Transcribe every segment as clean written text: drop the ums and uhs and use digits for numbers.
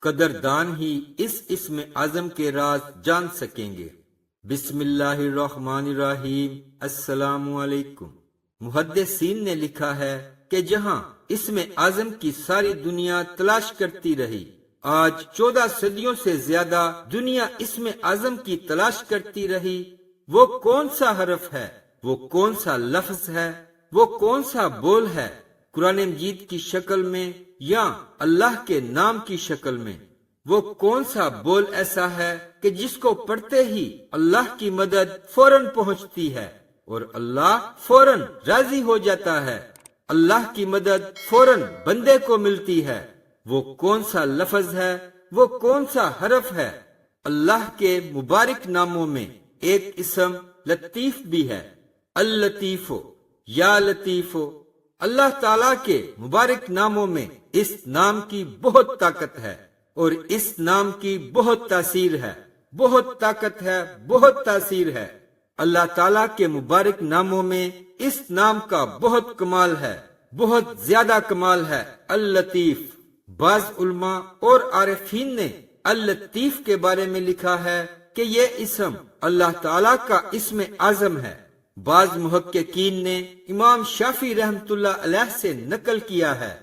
قدردان ہی اس اسم اعظم کے راز جان سکیں گے۔ بسم اللہ الرحمن الرحیم۔ السلام علیکم۔ محدثین نے لکھا ہے کہ جہاں اسم اعظم کی ساری دنیا تلاش کرتی رہی، آج 14 صدیوں سے زیادہ دنیا اسم اعظم کی تلاش کرتی رہی، وہ کون سا حرف ہے، وہ کون سا لفظ ہے، وہ کون سا بول ہے، قرآن مجید کی شکل میں یا اللہ کے نام کی شکل میں، وہ کون سا بول ایسا ہے کہ جس کو پڑھتے ہی اللہ کی مدد فوراً پہنچتی ہے اور اللہ فوراً راضی ہو جاتا ہے، اللہ کی مدد فوراً بندے کو ملتی ہے، وہ کون سا لفظ ہے، وہ کون سا حرف ہے۔ اللہ کے مبارک ناموں میں ایک اسم لطیف بھی ہے، اللطیف، یا لطیف۔ اللہ تعالیٰ کے مبارک ناموں میں اس نام کی بہت طاقت ہے اور اس نام کی بہت تاثیر ہے، بہت طاقت ہے، بہت تاثیر ہے۔ اللہ تعالیٰ کے مبارک ناموں میں اس نام کا بہت کمال ہے، بہت زیادہ کمال ہے، اللطیف۔ بعض علماء اور عارفین نے اللطیف کے بارے میں لکھا ہے کہ یہ اسم اللہ تعالیٰ کا اسم اعظم ہے۔ بعض محققین نے امام شافعی رحمۃ اللہ علیہ سے نقل کیا ہے،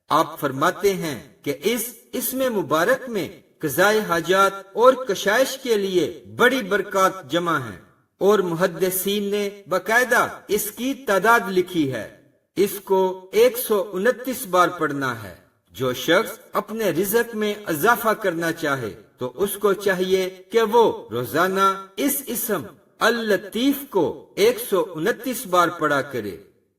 آپ فرماتے ہیں کہ اس اسم مبارک میں قضائے حاجات اور کشائش کے لیے بڑی برکات جمع ہیں، اور محدثین نے باقاعدہ اس کی تعداد لکھی ہے۔ اس کو 129 بار پڑھنا ہے۔ جو شخص اپنے رزق میں اضافہ کرنا چاہے تو اس کو چاہیے کہ وہ روزانہ اس اسم اللطیف کو 129 بار پڑھا کرے،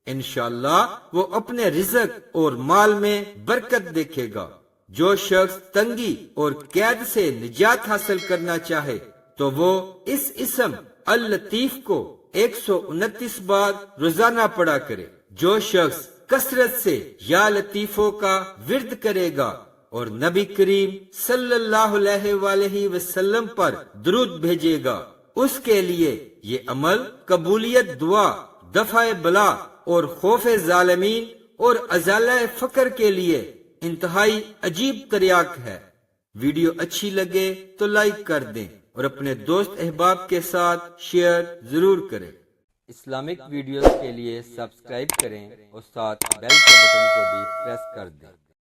انشاءاللہ وہ اپنے رزق اور مال میں برکت دیکھے گا۔ جو شخص تنگی اور قید سے نجات حاصل کرنا چاہے تو وہ اس اسم اللطیف کو 129 بار روزانہ پڑھا کرے۔ جو شخص کثرت سے یا لطیفوں کا ورد کرے گا اور نبی کریم صلی اللہ علیہ وآلہ وسلم پر درود بھیجے گا، اس کے لیے یہ عمل قبولیت دعا، دفع بلا اور خوف ظالمین اور ازالہ فقر کے لیے انتہائی عجیب تریاق ہے۔ ویڈیو اچھی لگے تو لائک کر دیں اور اپنے دوست احباب کے ساتھ شیئر ضرور کریں۔ اسلامک ویڈیوز کے لیے سبسکرائب کریں اور ساتھ بیل کے بٹن کو بھی پریس کر دیں۔